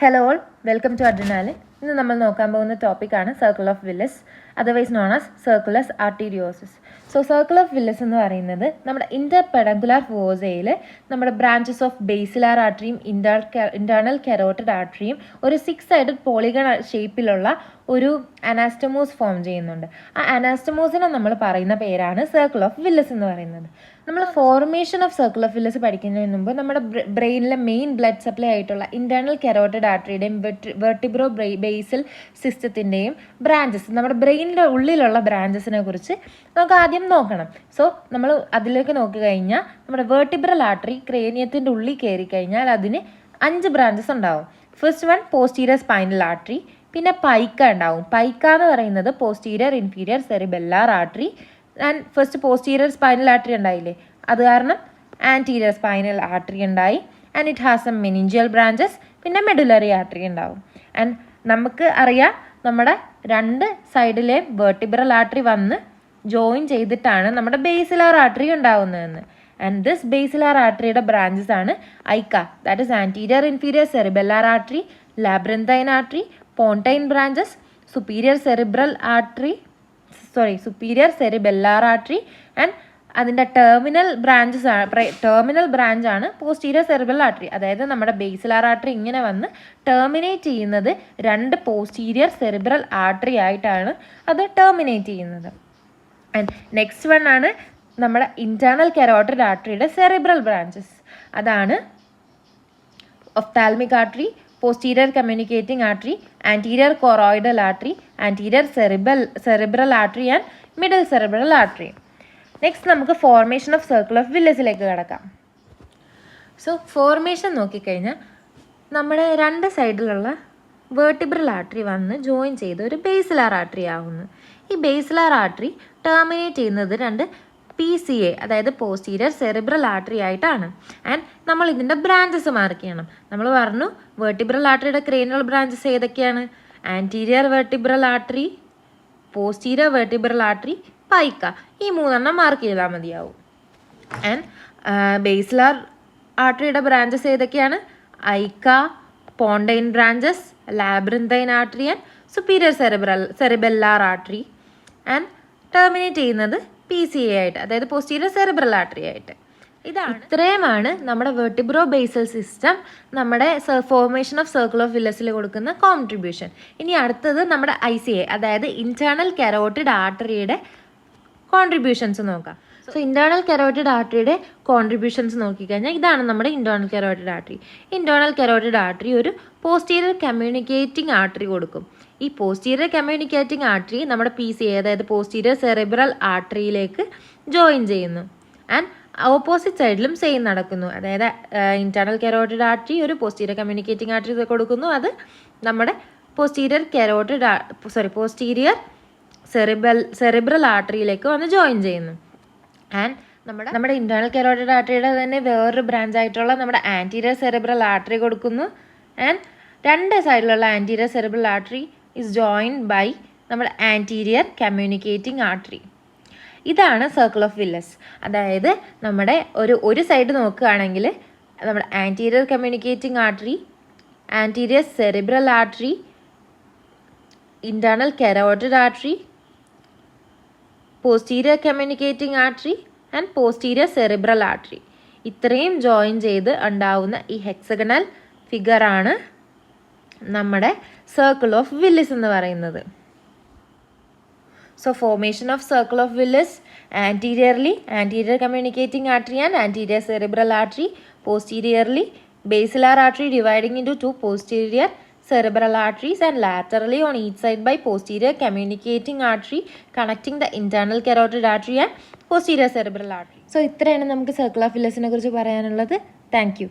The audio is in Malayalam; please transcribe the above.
Hello all, welcome to Adrenaline. ഇന്ന് നമ്മൾ നോക്കാൻ പോകുന്ന ടോപ്പിക്കാണ് circle of Willis, otherwise known as circulus arteriosus. So circle of Willis എന്ന് പറയുന്നത് നമ്മുടെ ഇന്റർപെഡങ്കുലാർ ഫോസയിൽ നമ്മുടെ ബ്രാഞ്ചസ് ഓഫ് ബേസിലാർ ആർട്ടറിയും ഇന്റേർണൽ കെരോട്ടിഡ് ആർട്ടറിയും ഒരു 6 സൈഡഡ് പോളിഗൺ ഷേപ്പിലുള്ള ഒരു അനാസ്റ്റമോസ് ഫോം ചെയ്യുന്നുണ്ട്. ആ അനാസ്റ്റമോസിനെ നമ്മൾ പറയുന്ന പേരാണ് സർക്കിൾ ഓഫ് വില്ലസ് എന്ന് പറയുന്നത്. നമ്മൾ formation of circle of villus പഠിക്കുന്നതിന് മുമ്പ് നമ്മുടെ ബ്രെയിനിലെ മെയിൻ ബ്ലഡ് സപ്ലൈ ആയിട്ടുള്ള ഇന്റേർണൽ കെരോട്ടിഡ് ആർട്ടറിയുടെയും വെർട്ടിബ്രോ ബേസൽ സിസ്റ്റത്തിൻ്റെയും ബ്രാഞ്ചസ്, നമ്മുടെ ബ്രെയിനിൻ്റെ ഉള്ളിലുള്ള ബ്രാഞ്ചസിനെ കുറിച്ച് നമുക്ക് ആദ്യം നോക്കണം. സോ നമ്മൾ അതിലേക്ക് നോക്കിക്കഴിഞ്ഞാൽ നമ്മുടെ വെർട്ടിബ്രൽ ആർട്ടറി ക്രേനിയത്തിൻ്റെ ഉള്ളിൽ കയറി കഴിഞ്ഞാൽ അതിന് 5 ബ്രാഞ്ചസ് ഉണ്ടാവും. First one posterior spinal artery, പിന്നെ പൈക്ക ഉണ്ടാവും. പൈക്ക എന്ന് പറയുന്നത് posterior inferior cerebellar artery. And first posterior spinal artery ഉണ്ടായില്ലേ, അത് കാരണം ആൻറ്റീരിയർ സ്പൈനൽ ആർട്ടറി ഉണ്ടായി. And it has some meningeal branches. പിന്നെ മെഡുലറി ആർട്ടറി ഉണ്ടാവും. ആൻഡ് നമുക്ക് അറിയാം നമ്മുടെ 2 സൈഡിലെ വെർട്ടിബ്രൽ ആർട്ടറി വന്ന് ജോയിൻ ചെയ്തിട്ടാണ് നമ്മുടെ ബേസിലാർ ആർട്ടറി ഉണ്ടാവുന്നതെന്ന്. ആൻഡ് ദിസ് ബേസിലാർ ആർട്ടറിയുടെ ബ്രാഞ്ചസ് ആണ് AICA, that is anterior inferior cerebellar artery, labyrinthine artery, pontine branches, superior cerebellar artery. And അതിൻ്റെ ടെർമിനൽ ബ്രാഞ്ചാണ് പോസ്റ്റീരിയർ സെറിബെല്ലർ ആർട്ടറി. അതായത് നമ്മുടെ ബേസിലാർ ആർട്ടറി ഇങ്ങനെ വന്ന് ടെർമിനേറ്റ് ചെയ്യുന്നത് 2 പോസ്റ്റീരിയർ സെറിബ്രൽ ആർട്ടറി ആയിട്ടാണ് അത് ടെർമിനേറ്റ് ചെയ്യുന്നത്. ആൻഡ് നെക്സ്റ്റ് വൺ ആണ് നമ്മുടെ ഇന്റേർണൽ കെരോട്ടിഡ് ആർട്ടറിയുടെ സെറിബ്രൽ ബ്രാഞ്ചസ്. അതാണ് ophthalmic artery, posterior communicating artery, anterior choroidal artery, anterior cerebral artery and middle cerebral artery. Next നമുക്ക് ഫോർമേഷൻ ഓഫ് സർക്കിൾ ഓഫ് വില്ലസിലേക്ക് കിടക്കാം. സോ ഫോർമേഷൻ നോക്കിക്കഴിഞ്ഞാൽ നമ്മുടെ 2 സൈഡിലുള്ള വേർട്ടിബ്രൽ ആർട്ടറി വന്ന് ജോയിൻ ചെയ്ത് ഒരു ബേസിലാർ ആർട്ടറി ആകുന്നു. ഈ ബേസിലാർ ആർട്ടറി ടെർമിനേറ്റ് ചെയ്യുന്നത് 2 PCA, അതായത് പോസ്റ്റീരിയർ സെറിബ്രൽ ആർട്ടറി ആയിട്ടാണ്. ആൻഡ് നമ്മൾ ഇതിൻ്റെ ബ്രാഞ്ചസ് മാർക്ക് ചെയ്യണം. നമ്മൾ പറഞ്ഞു വെർട്ടിബ്രൽ ആർട്ടറിയുടെ ക്രേനിയൽ ബ്രാഞ്ചസ് ഏതൊക്കെയാണ്? Anterior vertebral artery, posterior vertebral artery, Paika. ഈ 3 മാർക്ക് ചെയ്താൽ മതിയാവും. ആൻഡ് ബേസിലാർ ആർട്ടറിയുടെ ബ്രാഞ്ചസ് ഏതൊക്കെയാണ്? AICA, pontine branches, labyrinthine artery and superior cerebellar artery. And terminate ചെയ്യുന്നത് PCA ആയിട്ട്, അതായത് പോസ്റ്റീരിയർ സെറിബ്രൽ ആർട്ടറി ആയിട്ട്. ഇത്രയുമാണ് നമ്മുടെ വെർട്ടിബ്രോ ബേസൽ സിസ്റ്റം നമ്മുടെ ഫോർമേഷൻ ഓഫ് സർക്കിൾ ഓഫ് വില്ലസിൽ കൊടുക്കുന്ന കോൺട്രിബ്യൂഷൻ. ഇനി അടുത്തത് നമ്മുടെ ICA, അതായത് ഇന്റേർണൽ കെരോട്ടിഡ് ആർട്ടറിയുടെ കോൺട്രിബ്യൂഷൻസ് നോക്കാം. സോ ഇന്റേർണൽ കെരോട്ടിഡ് ആർട്ടറിയുടെ കോൺട്രിബ്യൂഷൻസ് നോക്കിക്കഴിഞ്ഞാൽ ഇതാണ് നമ്മുടെ internal carotid artery. Internal carotid artery ഒരു പോസ്റ്റീരിയർ കമ്മ്യൂണിക്കേറ്റിംഗ് ആർട്ടറി കൊടുക്കും. ഈ പോസ്റ്റീരിയർ കമ്മ്യൂണിക്കേറ്റിംഗ് ആർട്ടറി നമ്മുടെ PCA, അതായത് പോസ്റ്റീരിയർ സെറിബ്രൽ ആർട്ടറിയിലേക്ക് ജോയിൻ ചെയ്യുന്നു. ആൻഡ് ഓപ്പോസിറ്റ് സൈഡിലും സെയിം നടക്കുന്നു. അതായത് ഇന്റേർണൽ കെരോട്ടിഡ് ആർട്ടറി ഒരു പോസ്റ്റീരിയർ കമ്മ്യൂണിക്കേറ്റിംഗ് ആർട്ടറി കൊടുക്കുന്നു. അത് നമ്മുടെ പോസ്റ്റീരിയർ സെറിബ്രൽ ആർട്ടറിയിലേക്ക് വന്ന് ജോയിൻ ചെയ്യുന്നു. ആൻഡ് നമ്മുടെ ഇന്റേർണൽ കെരോട്ടിഡ് ആർട്ടറിയുടെ തന്നെ വേറൊരു ബ്രാഞ്ച് ആയിട്ടുള്ള നമ്മുടെ ആൻറ്റീരിയർ സെറിബ്രൽ ആർട്ടറി കൊടുക്കുന്നു. ആൻഡ് 2 സൈഡിലുള്ള anterior cerebral artery is joined by നമ്മുടെ ആൻറ്റീരിയർ കമ്മ്യൂണിക്കേറ്റിംഗ് ആർട്ടറി. ഇതാണ് സർക്കിൾ ഓഫ് വില്ലസ്. അതായത് നമ്മുടെ ഒരു സൈഡ് നോക്കുകയാണെങ്കിൽ നമ്മുടെ anterior communicating artery, anterior cerebral artery, internal carotid artery, posterior communicating artery and posterior cerebral artery. ഇത്രയും ജോയിൻ ചെയ്ത് ഉണ്ടാവുന്ന ഈ ഹെക്സഗണൽ ഫിഗറാണ് നമ്മുടെ സർക്കിൾ ഓഫ് വില്ലസ് എന്ന് പറയുന്നത്. So formation of circle of villus: anterior communicating artery and anterior cerebral artery, posteriorly basilar artery dividing into 2 posterior cerebral arteries and laterally on each side by posterior communicating artery connecting the internal carotid artery and posterior cerebral artery. So ഇത്രയാണ് നമുക്ക് സർക്കിൾ ഓഫ് വില്ലസിനെ കുറിച്ച് പറയാനുള്ളത്. Thank you.